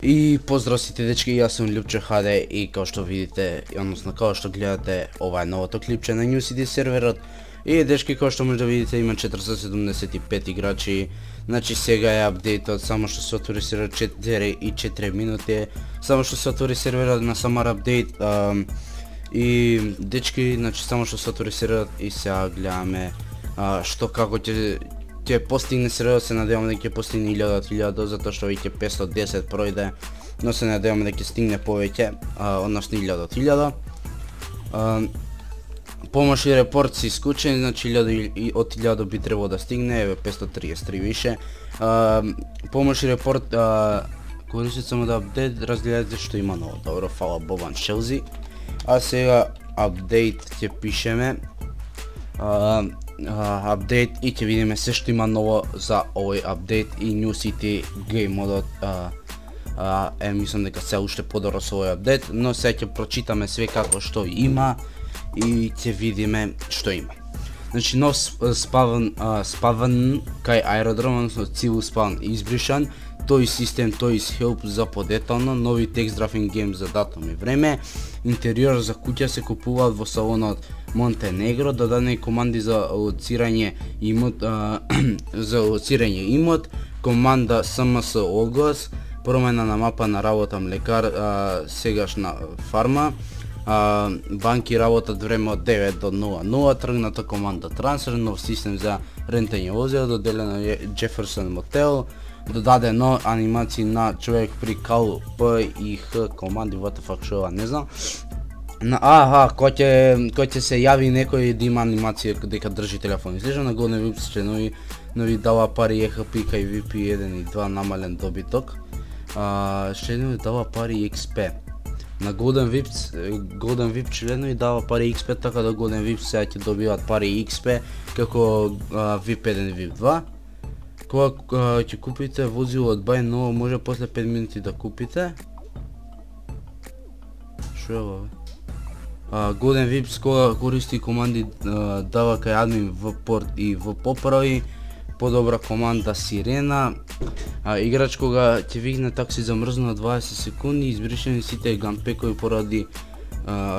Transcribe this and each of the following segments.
И поздрав сите дечки, јас сум Љупче ХД и као што видите, односно као што гледате, ова е новото клипче на New City серверот. И дечки, као што може да видите, има 475 играчи. Значи сега е апдейтот, само што се отвори серверот 4 и 4 минути. Само што се отвори серверот на самар апдейт. И дечки, значи само што се отвори серверот и сега гледаме што како ќе постигне серверот, се надеваме дека ќе постигне 1000, затоа што веќе 510 пројде, но се надеваме дека ќе стигне повеќе, односно 1000. Помош и репорт се исклучени, значи од 1000 би требало да стигне, еве 533 више. Помош и репорт, корисtit само да апдейт, разгледате што има ново. Добро, фала Бобан Шелзи. А сега апдейт ќе пишеме. Апдейт и ќе видиме се што има ново за овој апдейт и New City Game модот. Мислам дека се уште подобро со овој апдейт, но сега ќе прочитаме све како што има и ќе видиме што има. Значи нов спавн кај аеродром, односно цивил спавн избришан, тој систем, тој help за подетално, нови текст драфинг гейм за датум и време, интериор за куќа се купуваат во салонот Монтенегро, дадени команди за лоцирање имот, команда СМС оглас, промена на мапа на работа млекар, сегашна фарма, банки работат време од 9 до 00, тргната команда трансфер, нов систем за рентање возила, доделено е Джеферсон мотел, додадено анимации на човек при Кал П и Х команди, what the fuck шо, не знам. Кој ќе се јави некој да има анимација дека држи телефон. Слежа на Golden Vips че нови дава пари EHP кај VP1 и 2 намален добиток. Члenovi дава пари XP. На Golden Vips члenovi дава пари XP, така да Golden Vips сега ќе добиваат пари XP како VIP1 и VIP2. Кога ќе купите возило од Buy Now, може после 5 минути да купите. Шо е ова? Golden Vips кога користи команди дава кај админ в порт и в поправи, подобра команда Сирена. Играч кога ќе вигне такси замрзно на 20 секунди, избришени сите ганпекови поради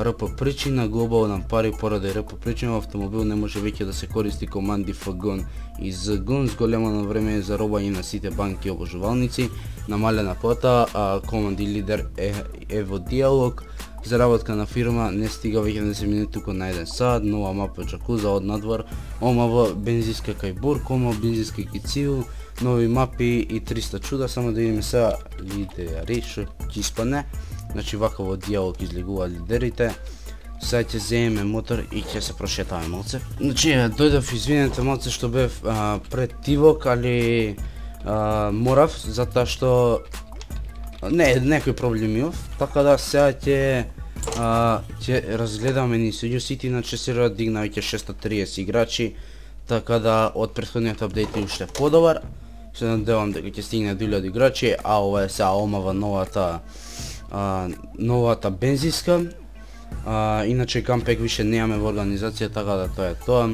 РП причина, глобална пари поради РП причина, автомобил не може веќе да се користи команди ФГОН и ЗГОН, зголемано време за робање на сите банки и обложувалници, намалена плата, команди лидер Ево диалог, заработка на фирма не стига веќе 10 минути туку на 1 сат, нова мапа Джакуза од надвор, ОМВ бензинска кај Бург, ОМВ бензинска кај Цивил, нови мапи и 300 чуда, само да видиме сега лидери што ќе испадне. Значи вака во диалог излегува лидерите. Сега ќе земеме мотор и ќе се прошетаме малце. Значи дојдов, извинете малце што бев пред тивок, али морав, затоа што некој проблем имав, така да сега ќе разгледаме ни New City, значи серверот дигна веќе 630 играчи, така да од претходниот апдейт е уште подобар. Се надевам дека ќе стигне до 1000 играчи, а ова е сега омава новата бензинска. Иначе кампек више немаме во организација, така да тоа е тоа.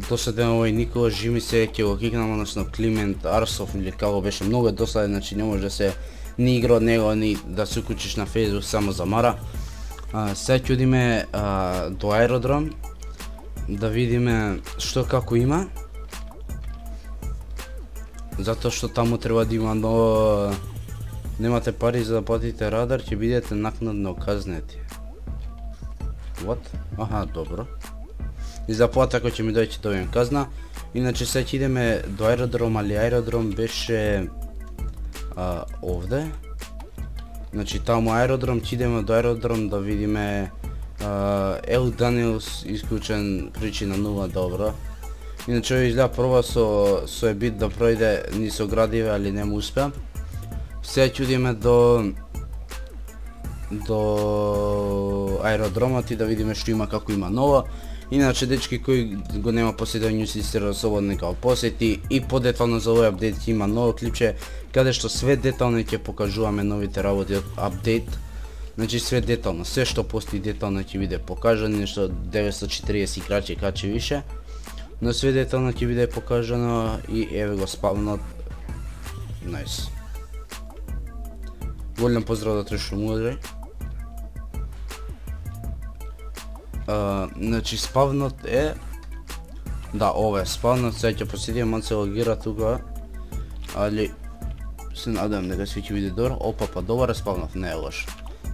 Досаден овој Никола Жими се ќе го кикнам, односно Климент Арсов или како беше, многу е досаден, значи не може да се ни игра од него, ни да се укучиш на Facebook само за мара. Сега ќе одиме до аеродром, да видиме што како има. Затоа што таму треба да има ново. Немате пари за да платите радар, ќе бидете накнадно казнети. What? Аха, добро. И за плата кој ќе ми дојде ќе добием казна. Иначе сега ќе идеме до аеродром, али аеродром беше овде. Значи таму аеродром, ќе идеме до аеродром да видиме Ел Даниелс исклучен причина 0, добро. Иначе овој изгледа проба со ебит да пројде ни со градиве, али не му успеа. Сега ќе одиме до аеродромот и да видиме што има, како има ново. Иначе дечки кој го нема посетил New City серверот, слободно нека го посети, и подетално за овој апдейт ќе има ново клипче каде што све детално ќе покажуваме новите работи од апдейт. Значи све детално, се што постои детално ќе биде покажано, нешто 940 играчи качи више. Но све детално ќе биде покажано и еве го спавнот. Nice. Голем поздрав да тој што може. Значи спавнот е... Да, ова е спавнот, сега ќе посетиме малце лагира тука. Али... Се надевам дека све ќе биде добро. Опа, па добар е спавнот, не е лош.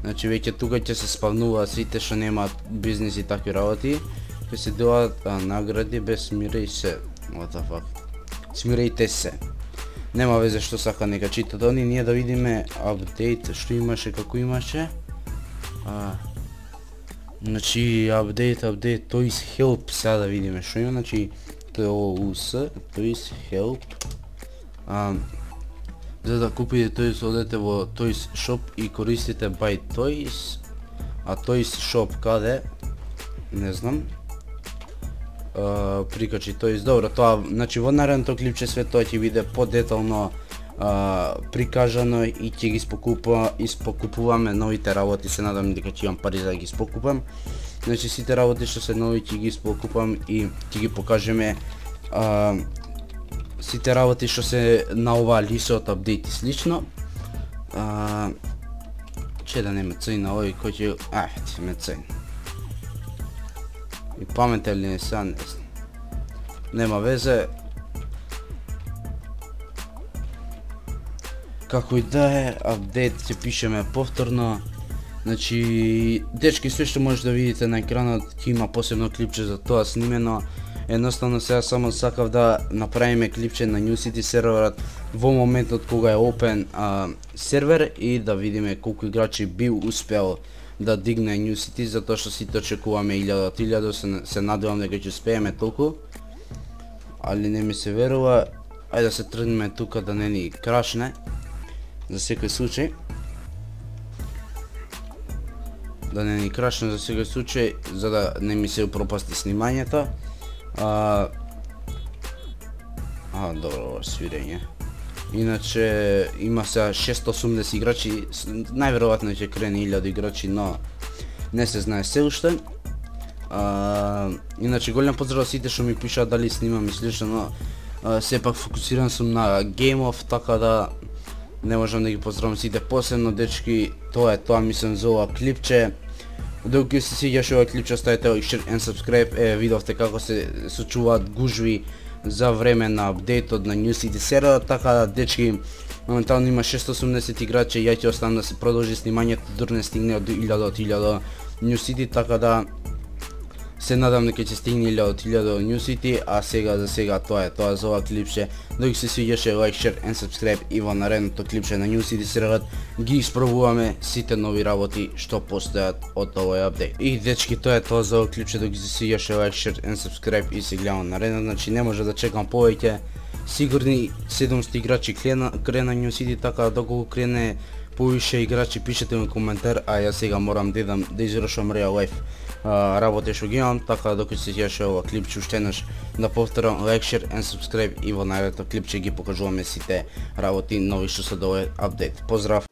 Значи веќе тука ќе се спавнуваат сите што немаат бизнис и такви работи. Ќе се делаат награди без смиреј се. What the fuck. Смирејте се. Нема везе што сака нека читат они, ние да видиме апдейт што имаше, како имаше. Значи апдейт, toys help, сега да видиме што има, значи TOUS, toys help. За да купите toys одете во toys shop и користите buy toys. А toys shop каде? Не знам. Прикачи toys, добро, тоа, значи во наредното клипче све тоа ќе биде подетално прикажано и ќе ги испокупуваме новите работи, се надам дека ќе имам пари за да ги испокупам. Значи сите работи што се нови ќе ги испокупам и ќе ги покажеме сите работи што се на оваа листа од апдейт и слично. Че да не ме цејна овој кој ќе... ти ме цејна. И паметен ли не са, не знам. Нема везе. Како и да е, апдейт ќе пишеме повторно. Значи, дечки, све што може да видите на екранот, ќе има посебно клипче за тоа снимено. Едноставно сега само сакав да направиме клипче на New City серверот во моментот кога е open сервер и да видиме колку играчи би успел да дигне New City, затоа што сите очекуваме 1000 од 1000, се надевам дека ќе успееме толку. Али не ми се верува. Ајде да се тргнеме тука да не ни крашне. За секој случај. Да не ни крашне за секој случај, за да не ми се пропасти снимањето. Добро свирење. Иначе има сега 680 играчи, најверојатно ќе крене 1000 играчи, но не се знае се уште. Иначе голем поздрав сите што ми пишаат дали снимам и слично, но сепак фокусиран сум на геймов, така да не можам да ги поздравам сите посебно, дечки. Тоа е тоа, мислам, за ова клипче. Докато се свиѓаше ова клипче, ставете like, share and subscribe. Видовте како се случуваат гужви за време на апдейтот на New City серверот, така да, дечки, моментално има 680 играчи, ја ќе оставам да се продолжи снимањето дури не стигне од 1000 од 1000 New City, така да се надам дека ќе стигне 1000 од 1000 New City, а сега за сега тоа е тоа за ова клипче. Докато се свиѓаше like, share and subscribe и во наредното клипче на New City серверот ги испробуваме сите нови работи што постојат од овој апдейт. И дечки, тоа е тоа за ова клипче, докато се свиѓаше like, share and subscribe и се гледам наредно, значи не може да чекам повеќе. Сигурни 700 играчи крена New City, така доколку крене повише играчи пишете ми коментар, а ја сега морам да извршам реал лайф работи што ги имам, така докато се свиѓаше ова клипче уште еднаш да повторам like, share and subscribe и во наредното клипче ги покажуваме сите работи нови што се до овој апдейт. Поздрав!